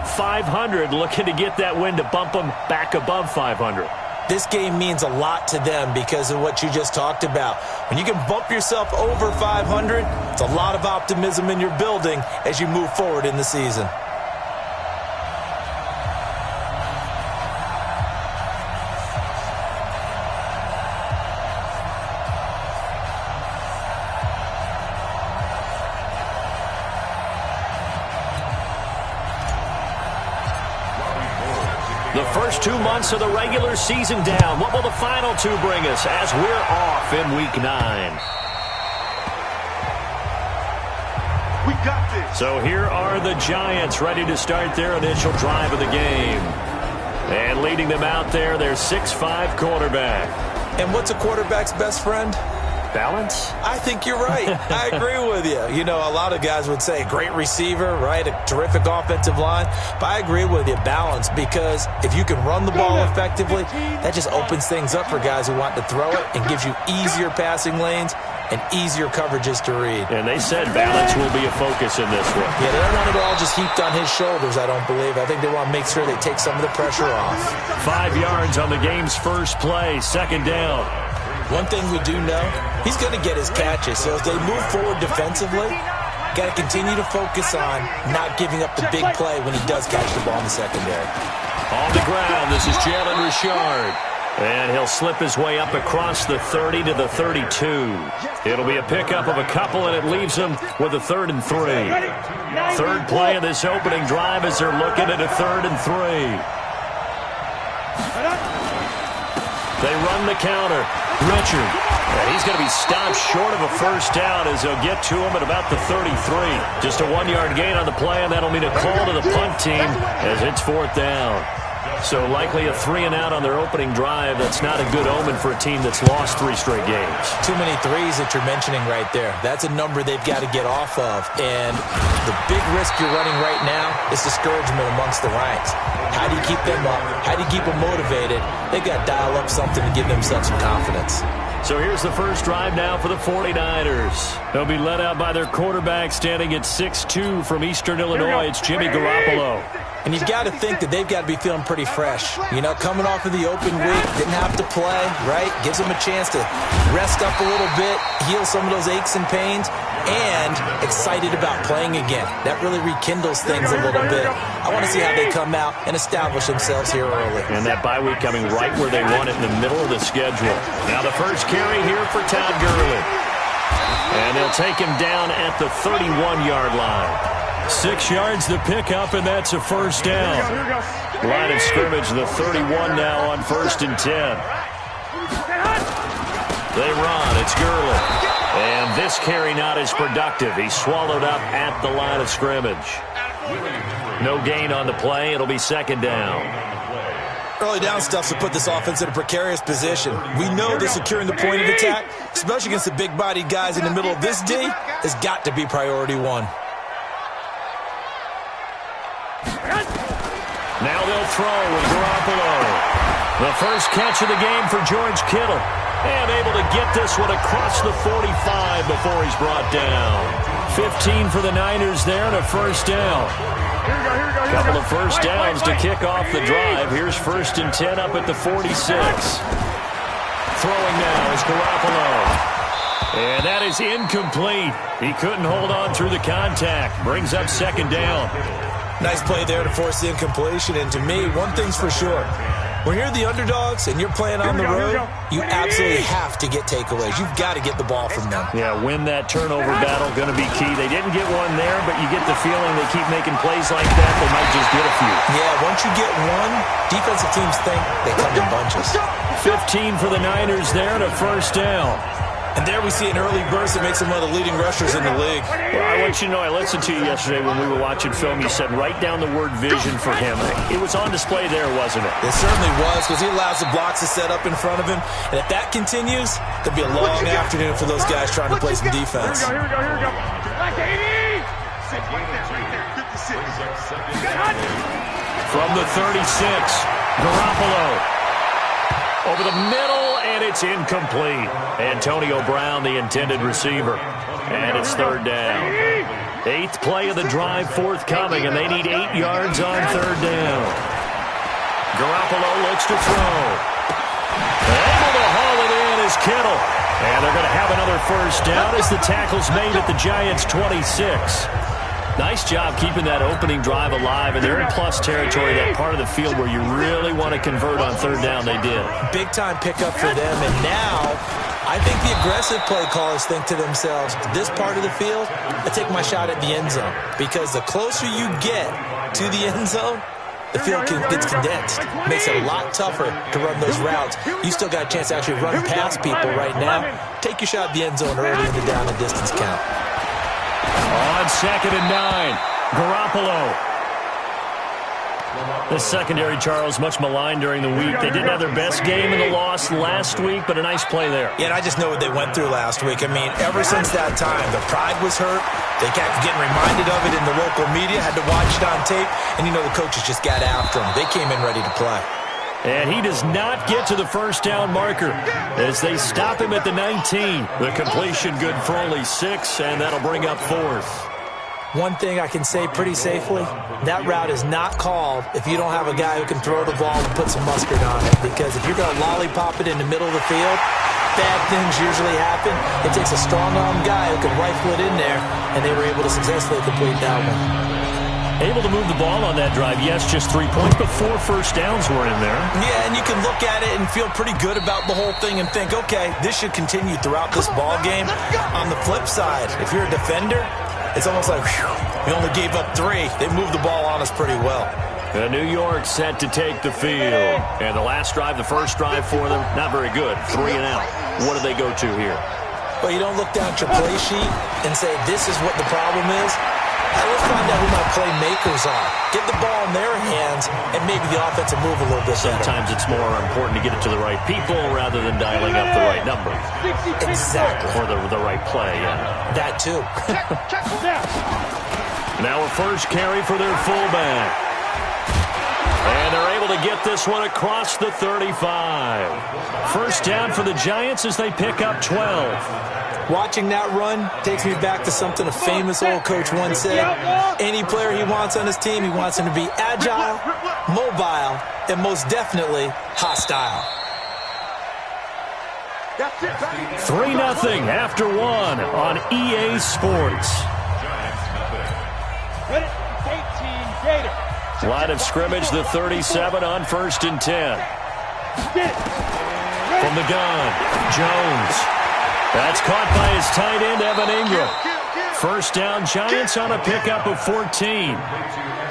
at 500, looking to get that win to bump them back above 500. This game means a lot to them because of what you just talked about. When you can bump yourself over 500, it's a lot of optimism in your building as you move forward in the season. The first 2 months of the regular season down. What will the final 2 bring us as we're off in Week 9? We got this. So here are the Giants ready to start their initial drive of the game. And leading them out there, their 6'5" quarterback. And what's a quarterback's best friend? Balance? I think you're right. I agree with you. You know, a lot of guys would say great receiver, right? A terrific offensive line. But I agree with you, balance, because if you can run the ball effectively, that just opens things up for guys who want to throw it and gives you easier passing lanes and easier coverages to read. And they said balance will be a focus in this one. Yeah, they don't want it all just heaped on his shoulders, I don't believe. I think they want to make sure they take some of the pressure off. 5 yards on the game's first play, second down. One thing we do know, he's going to get his catches. So as they move forward defensively, got to continue to focus on not giving up the big play when he does catch the ball in the secondary. On the ground, this is Jalen Richard. And he'll slip his way up across the 30 to the 32. It'll be a pickup of a couple, and it leaves him with a 3rd and 3. Third play of this opening drive as they're looking at a 3rd and 3. They run the counter. Richard. And he's going to be stopped short of a first down as they'll get to him at about the 33. Just a 1-yard gain on the play, and that'll mean a call to the punt team as it's 4th down. So likely a 3-and-out on their opening drive. That's not a good omen for a team that's lost 3 straight games. Too many threes that you're mentioning right there. That's a number they've got to get off of. And the big risk you're running right now is discouragement amongst the ranks. How do you keep them up? How do you keep them motivated? They've got to dial up something to give themselves some confidence. So here's the first drive now for the 49ers. They'll be led out by their quarterback standing at 6'2" from Eastern Illinois. It's Jimmy Garoppolo. And you've got to think that they've got to be feeling pretty fresh. You know, coming off of the open week, didn't have to play, right? Gives them a chance to rest up a little bit, heal some of those aches and pains, and excited about playing again. That really rekindles things a little bit. I want to see how they come out and establish themselves here early. And that bye week coming right where they want it in the middle of the schedule. Now the first carry here for Todd Gurley. And they'll take him down at the 31-yard line. 6 yards to pick up, and that's a first down. Line of scrimmage, the 31 now on 1st and 10. They run. It's Gurley. And this carry not as productive. He's swallowed up at the line of scrimmage. No gain on the play. It'll be 2nd down. Early down stuff to put this offense in a precarious position. We know that securing the point of attack, especially against the big-bodied guys in the middle of this D, has got to be priority 1. Now they'll throw with Garoppolo. The first catch of the game for George Kittle. And able to get this one across the 45 before he's brought down. 15 for the Niners there and a first down. Couple of first downs to kick off the drive. Here's 1st and 10 up at the 46. Throwing now is Garoppolo. And that is incomplete. He couldn't hold on through the contact. Brings up 2nd down. Nice play there to force the incompletion. And to me, one thing's for sure. When you're the underdogs and you're playing on the road, you absolutely have to get takeaways. You've got to get the ball from them. Yeah, win that turnover battle, going to be key. They didn't get one there, but you get the feeling they keep making plays like that, they might just get a few. Yeah, once you get one, defensive teams think they come in bunches. 15 for the Niners there and a first down. And there we see an early burst that makes him one of the leading rushers in the league. Well, I want you to know, I listened to you yesterday when we were watching film. You said write down the word vision for him. It was on display there, wasn't it? It certainly was, because he allows the blocks to set up in front of him. And if that continues, there'll be a long afternoon for those guys trying to play some defense. Here we go. From the 36, Garoppolo. Over the middle, and it's incomplete. Antonio Brown, the intended receiver. And it's third down. 8th play of the drive forthcoming, and they need 8 yards on third down. Garoppolo looks to throw. Able to haul it in is Kittle. And they're going to have another first down as the tackle's made at the Giants' 26. Nice job keeping that opening drive alive, and they're in plus territory, that part of the field where you really want to convert on third down. They did. Big-time pickup for them, and now I think the aggressive play callers think to themselves, this part of the field, I take my shot at the end zone, because the closer you get to the end zone, the field gets condensed. Makes it a lot tougher to run those routes. You still got a chance to actually run past people right now. Take your shot at the end zone early in the down and distance count. On 2nd and 9, Garoppolo. The secondary, Charles, much maligned during the week. They didn't have their best game in the loss last week, but a nice play there. Yeah, and I just know what they went through last week. I mean, ever since that time, the pride was hurt. They kept getting reminded of it in the local media, had to watch it on tape, and you know the coaches just got after them. They came in ready to play. And he does not get to the first down marker as they stop him at the 19. The completion good for only 6, and that'll bring up 4th. One thing I can say pretty safely, that route is not called if you don't have a guy who can throw the ball and put some mustard on it. Because if you're going to lollipop it in the middle of the field, bad things usually happen. It takes a strong-arm guy who can rifle it in there, and they were able to successfully complete that one. Able to move the ball on that drive. Yes, just 3 points, but 4 first downs were in there. Yeah, and you can look at it and feel pretty good about the whole thing and think, okay, this should continue throughout this ball game. On the flip side, if you're a defender, it's almost like, whew, we only gave up 3. They moved the ball on us pretty well. New York set to take the field. And the last drive, the first drive for them, not very good. 3 and out. What do they go to here? Well, you don't look down at your play sheet and say, this is what the problem is. Let's find out who my playmakers are. Get the ball in their hands and maybe the offense will move a little bit better. Sometimes it's more important to get it to the right people rather than dialing up the right number. Exactly. Or the right play, yeah. That too. Now a first carry for their fullback. And they're able to get this one across the 35. First down for the Giants as they pick up 12. Watching that run takes me back to something a famous old coach once said. Any player he wants on his team, he wants him to be agile, mobile, and most definitely hostile. 3-0 after 1 on EA Sports. Line of scrimmage, the 37 on 1st and 10. From the gun, Jones. That's caught by his tight end, Evan Ingram. First down, Giants on a pickup of 14.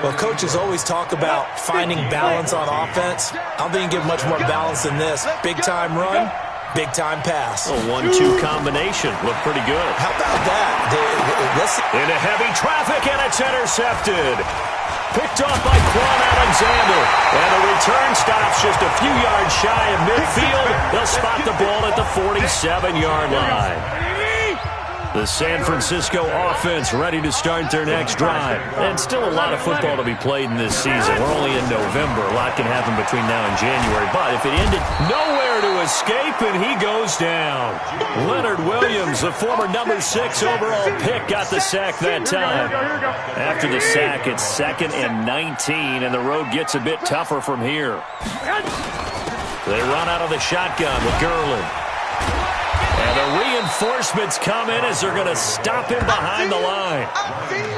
Well, coaches always talk about finding balance on offense. I don't think you can get much more balance than this. Big-time run, big-time pass. A 1-2 combination. Looked pretty good. How about that? Into heavy traffic, and it's intercepted. Picked off by Quan Alexander. And the return stops just a few yards shy of midfield. They'll spot the ball at the 47-yard line. The San Francisco offense ready to start their next drive. And still a lot of football to be played in this season. We're only in November. A lot can happen between now and January. But if it ended, nowhere to escape, and he goes down. Leonard Williams, the former number 6 overall pick, got the sack that time. After the sack, it's 2nd and 19, and the road gets a bit tougher from here. They run out of the shotgun with Gurley. And the reinforcements come in as they're going to stop him behind the line.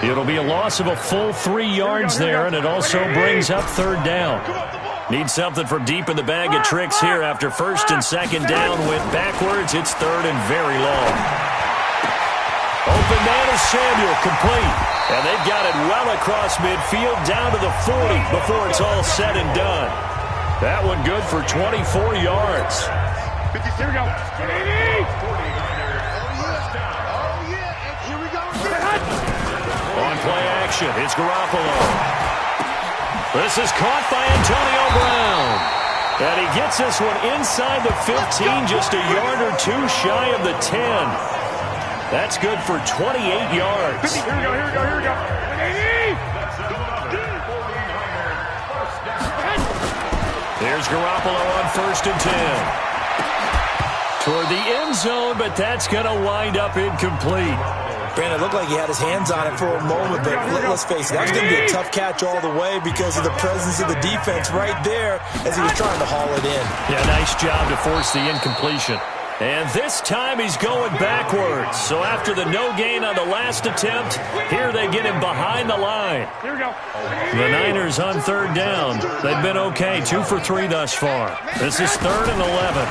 It'll be a loss of a full 3 yards there, and it also brings up 3rd down. Need something from deep in the bag of tricks here after 1st and 2nd down went backwards. It's 3rd and very long. Open man is Samuel, complete. And they've got it well across midfield down to the 40 before it's all said and done. That one good for 24 yards. Here we go. On play action, it's Garoppolo. This is caught by Antonio Brown. And he gets this one inside the 15, just a yard or 2 shy of the 10. That's good for 28 yards. Here we go. Here's Garoppolo on 1st and 10. Toward the end zone, but that's going to wind up incomplete. Brandon, it looked like he had his hands on it for a moment, but let's face it, that was going to be a tough catch all the way because of the presence of the defense right there as he was trying to haul it in. Yeah, nice job to force the incompletion. And this time he's going backwards. So after the no gain on the last attempt, here they get him behind the line. Here we go. The Niners on third down. They've been okay, 2 for 3 thus far. This is 3rd and 11.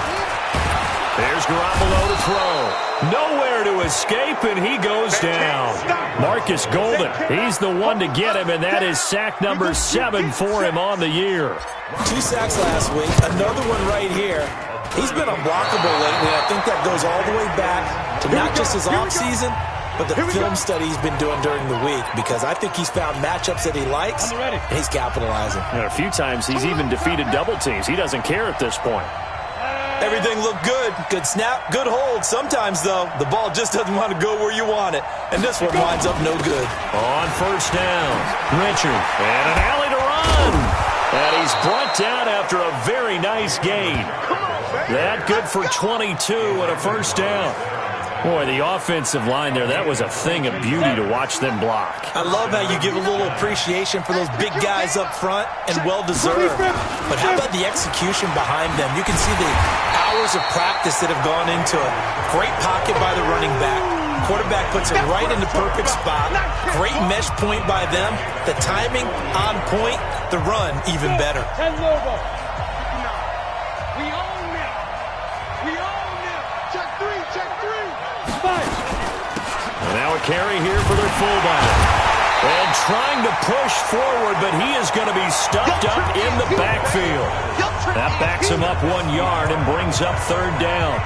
There's Garoppolo to throw. Nowhere to escape, and he goes down. Marcus Golden, he's the one to get him, and that is sack number 7 for him on the year. 2 sacks last week, another one right here. He's been unblockable lately. I think that goes all the way back to not just his offseason, but the film study he's been doing during the week, because I think he's found matchups that he likes, and he's capitalizing. And a few times he's even defeated double teams. He doesn't care at this point. Everything looked good. Good snap, good hold. Sometimes, though, the ball just doesn't want to go where you want it, and this one winds up no good. On first down, Richard, and an alley to run. And he's brought down after a very nice gain. That good for 22 and a first down. Boy, the offensive line there, that was a thing of beauty to watch them block. I love how you give a little appreciation for those big guys up front, and well-deserved. But how about the execution behind them? You can see the hours of practice that have gone into it. Great pocket by the running back. Quarterback puts it right in the perfect spot. Great mesh point by them. The timing on point. The run even better. Now a carry here for their fullback. And trying to push forward, but he is going to be stuffed up in the backfield. That backs him up 1 yard and brings up 3rd down.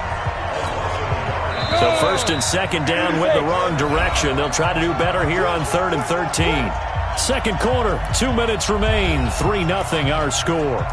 So 1st and 2nd down went the wrong direction. They'll try to do better here on 3rd and 13. Second quarter, 2 minutes remain. 3-0 our score.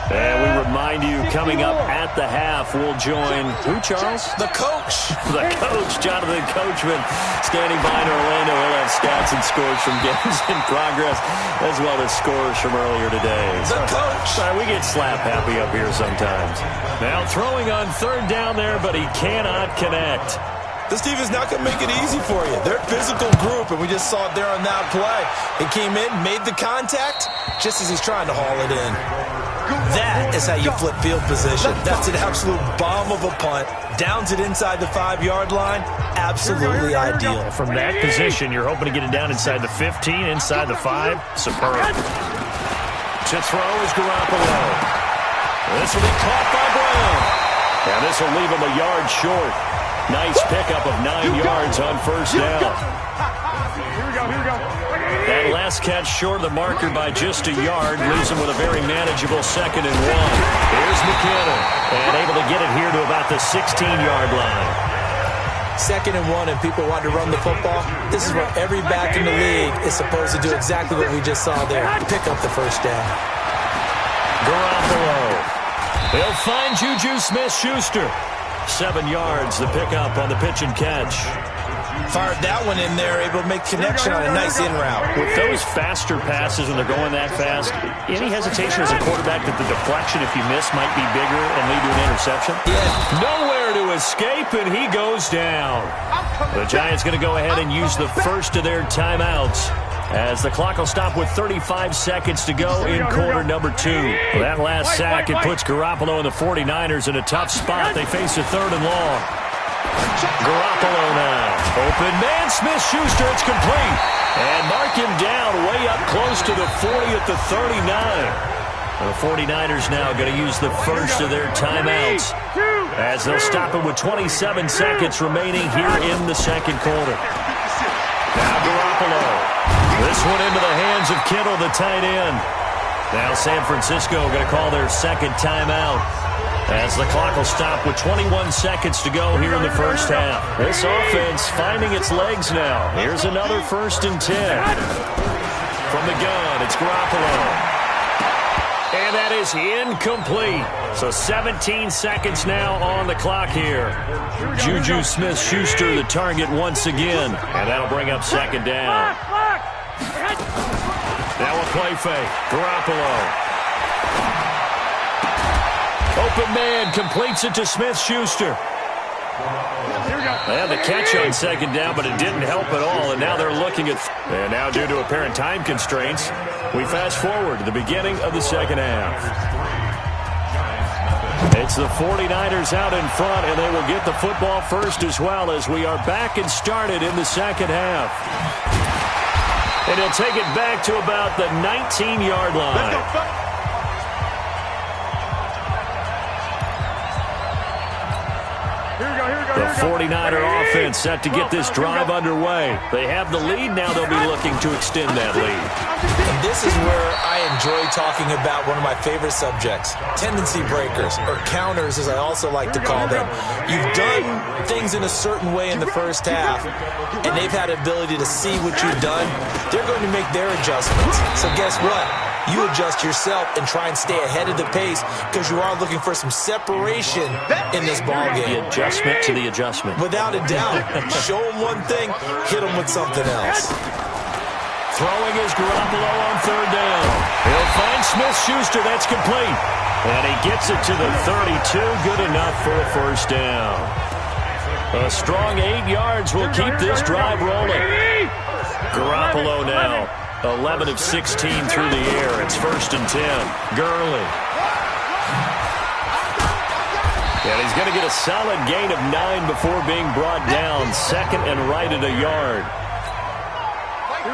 And we remind you, coming up at the half, we'll join, who, Charles? The coach. The coach, Jonathan Coachman, standing by in Orlando. He'll have stats and scores from games in progress, as well as scores from earlier today. The coach. We get slap happy up here sometimes. Now throwing on 3rd down there, but he cannot connect. This team is not going to make it easy for you. They're a physical group, and we just saw it there on that play. He came in, made the contact, just as he's trying to haul it in. That is how you flip field position. That's an absolute bomb of a punt. Downs it inside the 5-yard line. Absolutely ideal. From that position, you're hoping to get it down inside the 15, inside the 5. Superb. To throw is Garoppolo. This will be caught by Brown. And this will leave him a yard short. Nice pickup of 9 yards on first down. Here we go. That last catch short of the marker by just a yard leaves him with a very manageable 2nd and 1. Here's McKinnon, and able to get it here to about the 16-yard line. 2nd and 1, and people want to run the football. This is where every back in the league is supposed to do exactly what we just saw there. Pick up the first down. Garoppolo. They'll find Juju Smith-Schuster. 7 yards, the pickup on the pitch and catch. Fired that one in there, able to make connection on a nice in route. With those faster passes when they're going that fast, any hesitation as a quarterback that the deflection, if you miss, might be bigger and lead to an interception? Yeah. Nowhere to escape, and he goes down. The Giants going to go ahead and use the first of their timeouts, as the clock will stop with 35 seconds to go in quarter number 2. That last sack, it puts Garoppolo and the 49ers in a tough spot. They face a 3rd and long. Garoppolo now. Open man, Smith-Schuster, it's complete. And mark him down way up close to the 40 at the 39. The 49ers now going to use the first of their timeouts, as they'll stop it with 27 seconds remaining here in the second quarter. Now Garoppolo. This one into the hands of Kittle, the tight end. Now San Francisco going to call their second timeout, as the clock will stop with 21 seconds to go here in the first half. This offense finding its legs now. Here's another 1st and 10. From the gun, it's Garoppolo. And that is incomplete. So 17 seconds now on the clock here. Juju Smith-Schuster the target once again. And that'll bring up 2nd down. Now a play fake. Garoppolo. Open man completes it to Smith-Schuster. They had the catch on second down, but it didn't help at all, and now they're looking at... And now, due to apparent time constraints, we fast forward to the beginning of the second half. It's the 49ers out in front, and they will get the football first as well as we are back and started in the second half. And he'll take it back to about the 19-yard line. The 49er offense set to get this drive underway. They have the lead. Now they'll be looking to extend that lead. And this is where I enjoy talking about one of my favorite subjects, tendency breakers, or counters as I also like to call them. You've done things in a certain way in the first half, and they've had the ability to see what you've done. They're going to make their adjustments. So guess what? You adjust yourself and try and stay ahead of the pace because you are looking for some separation in this ballgame. The adjustment to the adjustment. Without a doubt. Show them one thing, hit them with something else. Throwing is Garoppolo on third down. He'll find Smith-Schuster. That's complete. And he gets it to the 32. Good enough for a first down. A strong 8 yards will keep this drive rolling. Garoppolo now. 11 of 16 through the air. It's 1st and 10. Gurley. And he's going to get a solid gain of 9 before being brought down. Second and right at a yard.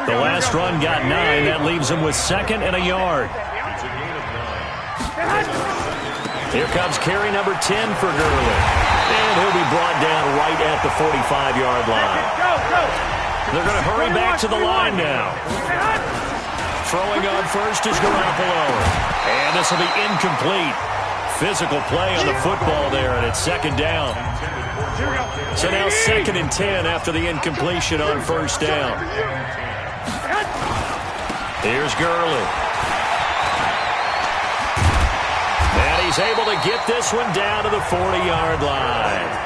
The last run got 9. That leaves him with second and a yard. Here comes carry number 10 for Gurley. And he'll be brought down right at the 45-yard line. They're going to hurry back to the line now. Throwing on first is Garoppolo. And this will be incomplete. Physical play on the football there, and it's second down. So now 2nd and 10 after the incompletion on first down. Here's Gurley. And he's able to get this one down to the 40-yard line.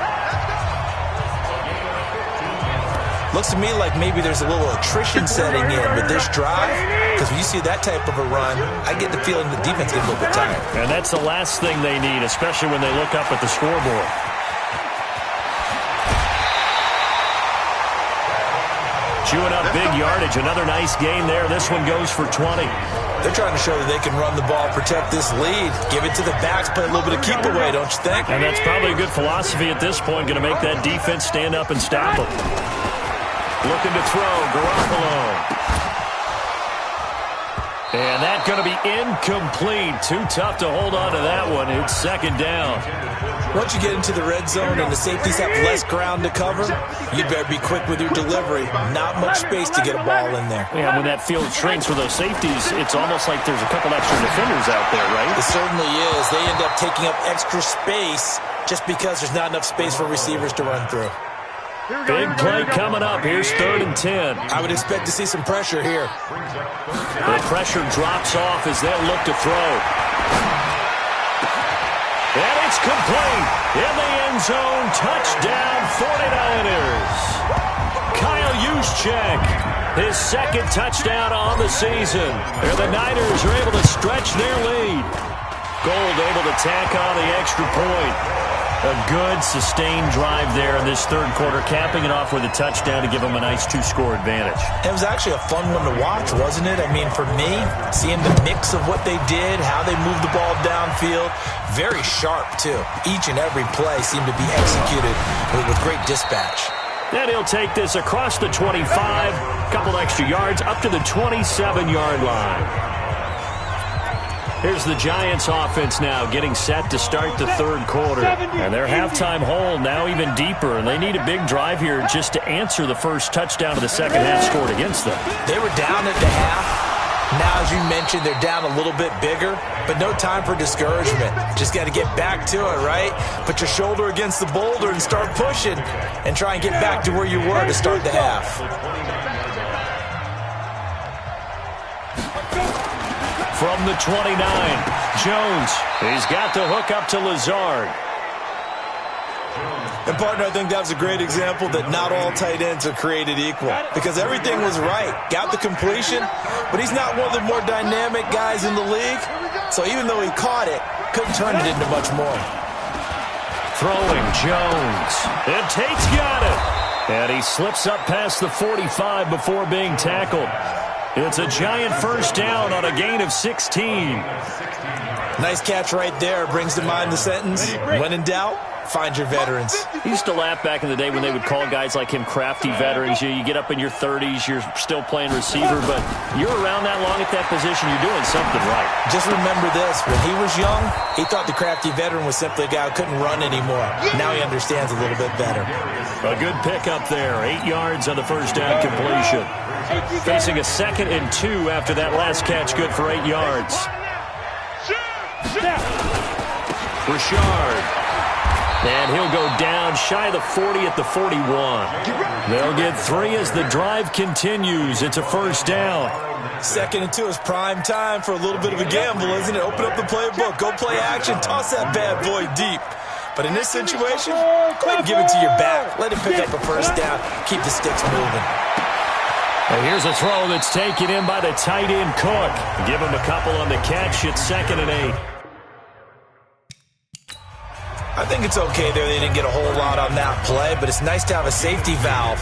Looks to me like maybe there's a little attrition setting in with this drive, because when you see that type of a run, I get the feeling the defense gets a little bit tired. And that's the last thing they need, especially when they look up at the scoreboard. Chewing up big yardage. Another nice gain there. This one goes for 20. They're trying to show that they can run the ball, protect this lead, give it to the backs, play a little bit of keep away, don't you think? And that's probably a good philosophy at this point, going to make that defense stand up and stop them. Looking to throw, Garoppolo. And that's going to be incomplete. Too tough to hold on to that one. It's second down. Once you get into the red zone and the safeties have less ground to cover, you better be quick with your delivery. Not much space to get a ball in there. Yeah, when that field shrinks with those safeties, it's almost like there's a couple extra defenders out there, right? It certainly is. They end up taking up extra space just because there's not enough space for receivers to run through. Big play coming up. Here's 3rd and 10. I would expect to see some pressure here. The pressure drops off as they'll look to throw. And it's complete. In the end zone. Touchdown, 49ers. Kyle Juszczyk, his 2nd touchdown on the season. And the Niners are able to stretch their lead. Gold able to tack on the extra point. A good, sustained drive there in this 3rd quarter, capping it off with a touchdown to give them a nice 2-score advantage. It was actually a fun one to watch, wasn't it? I mean, for me, seeing the mix of what they did, how they moved the ball downfield, very sharp, too. Each and every play seemed to be executed with great dispatch. Then he'll take this across the 25, couple extra yards, up to the 27-yard line. Here's the Giants offense now getting set to start the 3rd quarter. And their halftime hole now even deeper. And they need a big drive here just to answer the first touchdown of the second half scored against them. They were down at the half. Now, as you mentioned, they're down a little bit bigger. But no time for discouragement. Just got to get back to it, right? Put your shoulder against the boulder and start pushing. And try and get back to where you were to start the half. From the 29, Jones. He's got the hook up to Lazard. And, partner, I think that was a great example that not all tight ends are created equal. Because everything was right. Got the completion, but he's not one of the more dynamic guys in the league. So even though he caught it, couldn't turn it into much more. Throwing Jones. And Tate's got it. And he slips up past the 45 before being tackled. It's a giant first down on a gain of 16. Nice catch right there. Brings to mind the sentence, when in doubt, find your veterans. He used to laugh back in the day when they would call guys like him crafty veterans. You get up in your 30s, you're still playing receiver, but you're around that long at that position, you're doing something right. Just remember this. When he was young, he thought the crafty veteran was simply a guy who couldn't run anymore. Now he understands a little bit better. A good pickup there. 8 yards on the first down completion. Facing a 2nd and 2 after that last catch, good for 8 yards. Richard. And he'll go down shy of the 40 at the 41. They'll get 3 as the drive continues. It's a first down. 2nd and 2 is prime time for a little bit of a gamble, isn't it? Open up the playbook. Go play action. Toss that bad boy deep. But in this situation, go ahead and give it to your back. Let him pick up a first down. Keep the sticks moving. And here's a throw that's taken in by the tight end Cook. Give him a couple on the catch. It's 2nd and 8. I think it's okay there. They didn't get a whole lot on that play, but it's nice to have a safety valve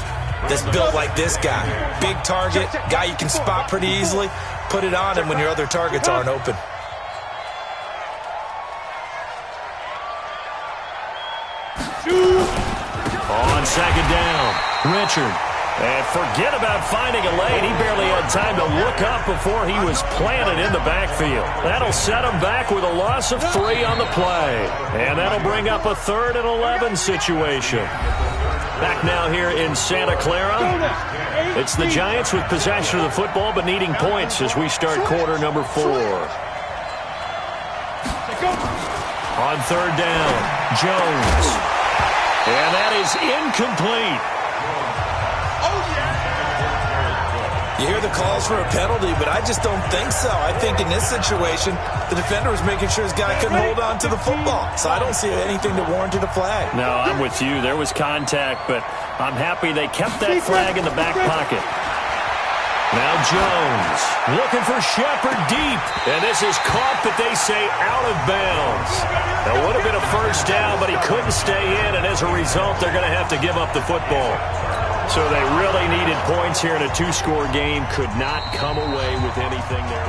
that's built like this guy. Big target, guy you can spot pretty easily. Put it on him when your other targets aren't open. On 2nd down, Richard. And forget about finding a lane. He barely had time to look up before he was planted in the backfield. That'll set him back with a loss of 3 on the play. And that'll bring up a 3rd and 11 situation. Back now here in Santa Clara. It's the Giants with possession of the football but needing points as we start quarter number 4. On 3rd down, Jones. And that is incomplete. You hear the calls for a penalty, but I just don't think so. I think in this situation, the defender was making sure his guy couldn't hold on to the football. So I don't see anything that warranted a flag. No, I'm with you. There was contact, but I'm happy they kept that flag in the back pocket. Now Jones looking for Shepard deep. And this is caught, but they say out of bounds. That would have been a first down, but he couldn't stay in, and as a result, they're going to have to give up the football. So they really needed points here in a 2-score game. Could not come away with anything there.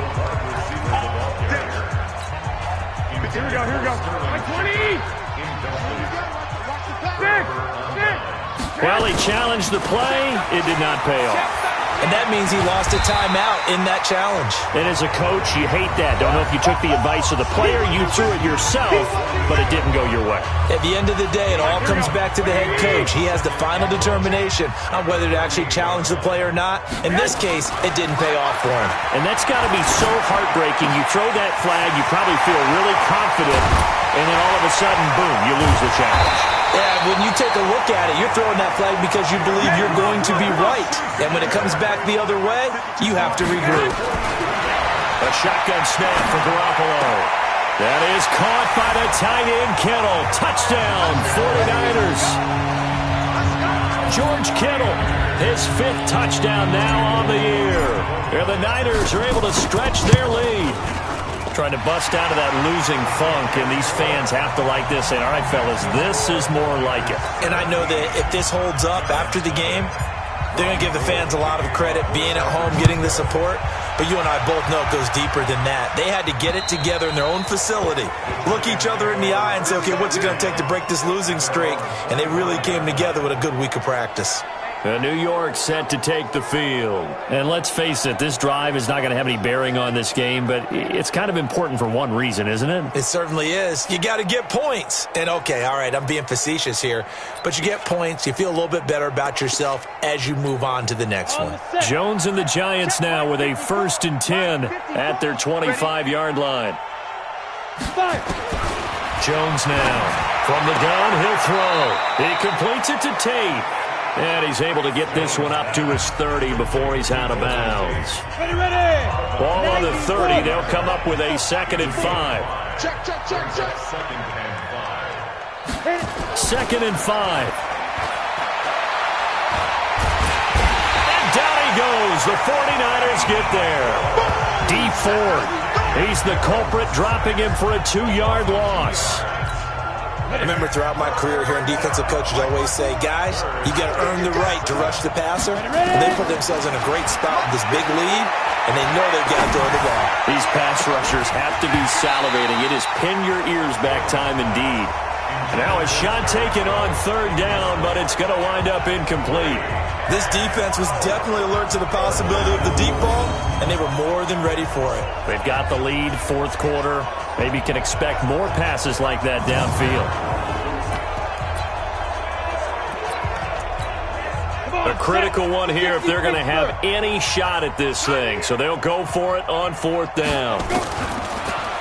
Here we go, here we go. 20! Well, he challenged the play. It did not pay off. And that means he lost a timeout in that challenge. And as a coach, you hate that. Don't know if you took the advice of the player, you threw it yourself, but it didn't go your way. At the end of the day, it all comes back to the head coach. He has the final determination on whether to actually challenge the play or not. In this case, it didn't pay off for him. And that's got to be so heartbreaking. You throw that flag, you probably feel really confident, and then all of a sudden, boom, you lose the challenge. Yeah, when you take a look at it, you're throwing that flag because you believe you're going to be right. And when it comes back the other way, you have to regroup. A shotgun snap for Garoppolo. That is caught by the tight end Kittle. Touchdown, 49ers. George Kittle, his 5th touchdown now on the year. And the Niners are able to stretch their lead. Trying to bust out of that losing funk, and these fans have to like this. And all right, fellas, this is more like it. And I know that if this holds up after the game, they're going to give the fans a lot of credit being at home, getting the support. But you and I both know it goes deeper than that. They had to get it together in their own facility, look each other in the eye and say, okay, what's it going to take to break this losing streak? And they really came together with a good week of practice. New York set to take the field. And let's face it, this drive is not going to have any bearing on this game, but it's kind of important for one reason, isn't it? It certainly is. You got to get points. And okay, all right, I'm being facetious here, but you get points, you feel a little bit better about yourself as you move on to the next one. Jones and the Giants now with a 1st and 10 at their 25-yard line. Jones now from the gun, he'll throw. He completes it to Tate. And he's able to get this one up to his 30 before he's out of bounds. Ball on the 30. They'll come up with a 2nd and 5. Check. 2nd and 5. And down he goes. The 49ers get there. D Ford. He's the culprit, dropping him for a 2-yard loss. I remember throughout my career hearing defensive coaches always say, guys, you got to earn the right to rush the passer. And they put themselves in a great spot with this big lead, and they know they've got to throw the ball. These pass rushers have to be salivating. It is pin your ears back time indeed. Now a shot taken on third down, but it's going to wind up incomplete. This defense was definitely alert to the possibility of the deep ball, and they were more than ready for it. They've got the lead, fourth quarter. Maybe can expect more passes like that downfield. A critical one here if they're going to have any shot at this thing. So they'll go for it on fourth down.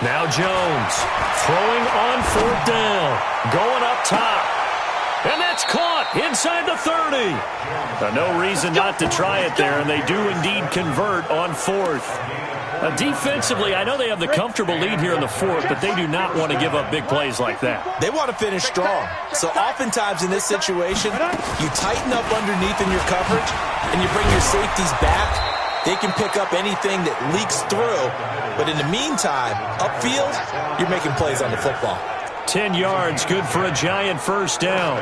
Now Jones throwing on fourth down. Going up top. And that's caught inside the 30. No reason not to try it there, and they do indeed convert on fourth. Defensively, I know they have the comfortable lead here in the fourth, but they do not want to give up big plays like that. They want to finish strong. So oftentimes in this situation, you tighten up underneath in your coverage, and you bring your safeties back. They can pick up anything that leaks through. But in the meantime, upfield, you're making plays on the football. 10 yards, good for a giant first down.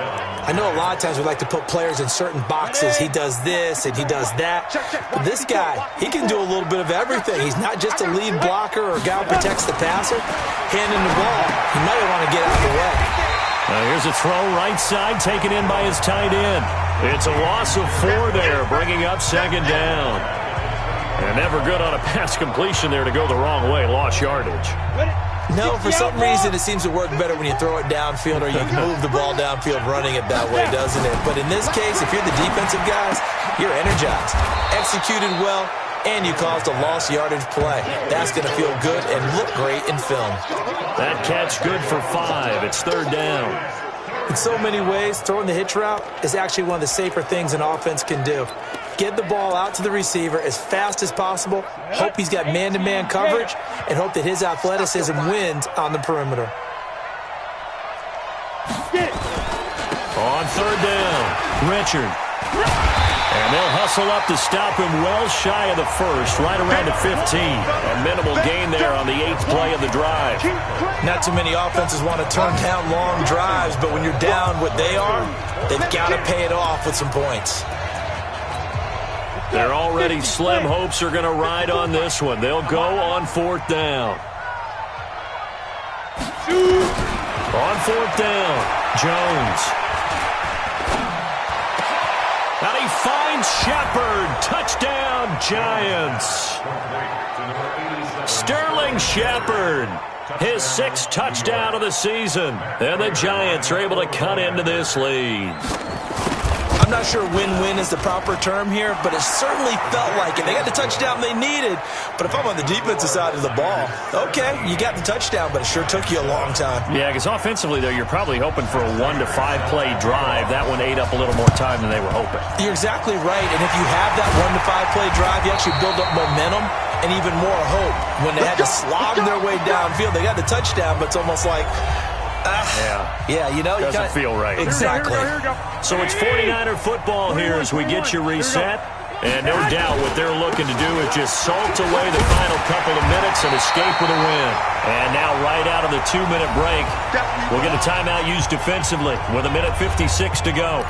I know a lot of times we like to put players in certain boxes. He does this and he does that. But this guy, he can do a little bit of everything. He's not just a lead blocker or a guy who protects the passer. Handing the ball, he might want to get out of the way. Here's a throw right side taken in by his tight end. It's a loss of 4 there, bringing up second down. And never good on a pass completion there to go the wrong way. Lost yardage. No, for some reason it seems to work better when you throw it downfield or you can move the ball downfield running it that way, doesn't it? But in this case, if you're the defensive guys, you're energized, executed well, and you caused a lost yardage play. That's going to feel good and look great in film. That catch good for 5. It's third down. In so many ways, throwing the hitch route is actually one of the safer things an offense can do. Get the ball out to the receiver as fast as possible, hope he's got man-to-man coverage, and hope that his athleticism wins on the perimeter. On third down, Richard. And they'll hustle up to stop him well shy of the first, right around the 15. A minimal gain there on the 8th play of the drive. Not too many offenses want to turn down long drives, but when you're down what they are, they've got to pay it off with some points. They're already slim hopes are going to ride on this one. They'll go on fourth down. On fourth down, Jones. And he finds Shepard. Touchdown, Giants. Sterling Shepard, his 6th touchdown of the season. And the Giants are able to cut into this lead. I'm not sure win-win is the proper term here, but it certainly felt like it. They got the touchdown they needed, but if I'm on the defensive side of the ball, okay, you got the touchdown, but it sure took you a long time. Yeah, because offensively, though, you're probably hoping for a 1 to 5 play drive. That one ate up a little more time than they were hoping. You're exactly right, and if you have that 1 to 5 play drive, you actually build up momentum and even more hope. When they had to slog their way downfield, they got the touchdown, but it's almost like... Yeah, you know, doesn't feel right. Exactly. So it's 49er football here as we get you reset. And no doubt what they're looking to do is just salt away the final couple of minutes and escape with a win. And now right out of the 2-minute break, we'll get a timeout used defensively with 1:56 to go.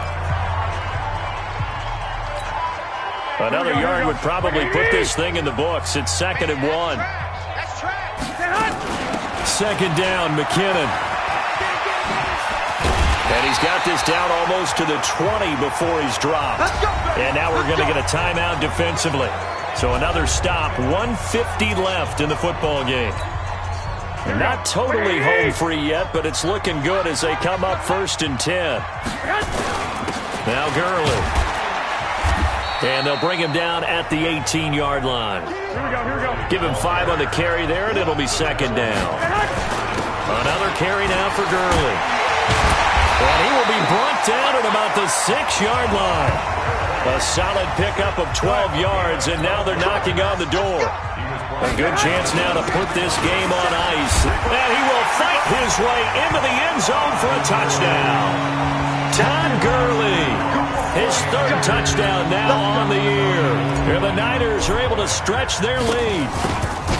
Another yard would probably put this thing in the books. It's 2nd and 1. Second down, McKinnon. And he's got this down almost to the 20 before he's dropped. And now we're going to get a timeout defensively. So another stop, 1:50 left in the football game. Not totally home free yet, but it's looking good as they come up 1st and 10. Now Gurley. And they'll bring him down at the 18-yard line. Give him 5 on the carry there, and it'll be 2nd down. Another carry now for Gurley. And he will be brought down at about the 6-yard line. A solid pickup of 12 yards, and now they're knocking on the door. A good chance now to put this game on ice. And he will fight his way into the end zone for a touchdown. Todd Gurley, his 3rd touchdown now on the year. And the Niners are able to stretch their lead.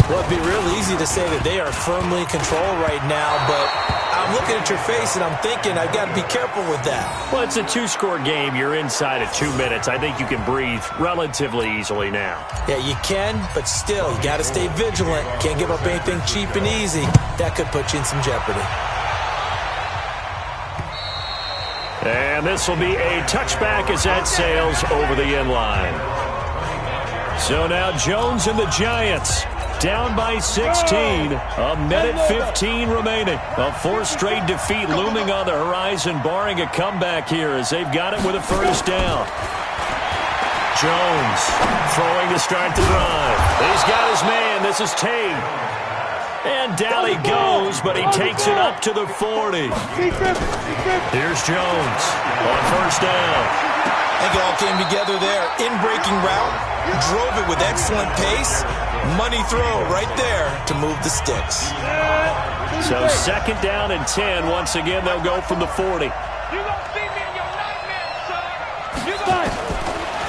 Well, it'd be real easy to say that they are firmly in control right now, but I'm looking at your face and I'm thinking I've got to be careful with that. Well, it's a two-score game. You're inside of 2 minutes. I think you can breathe relatively easily now. Yeah, you can, but still, you got to stay vigilant. Can't give up anything cheap and easy. That could put you in some jeopardy. And this will be a touchback as that sails over the end line. So now Jones and the Giants down by 16. A minute 15 remaining. A fourth straight defeat looming on the horizon, barring a comeback here as they've got it with a first down. Jones throwing to start the drive. He's got his man. This is Tate. And down he goes, but he takes it up to the 40. Here's Jones on first down. I think it all came together there. In-breaking route, drove it with excellent pace. Money throw right there to move the sticks. So second down and 10. Once again, they'll go from the 40.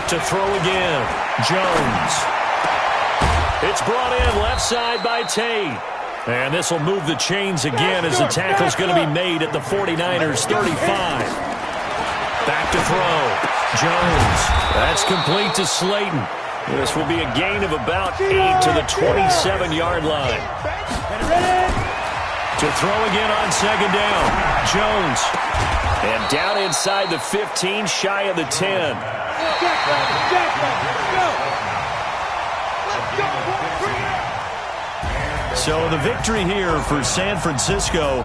To throw again, Jones. It's brought in left side by Tate. And this will move the chains again as the tackle's going to be made at the 49ers 35. Back to throw. Jones. That's complete to Slayton. This will be a gain of about 8 to the 27-yard line. To throw again on second down. Jones. And down inside the 15, shy of the 10. So the victory here for San Francisco.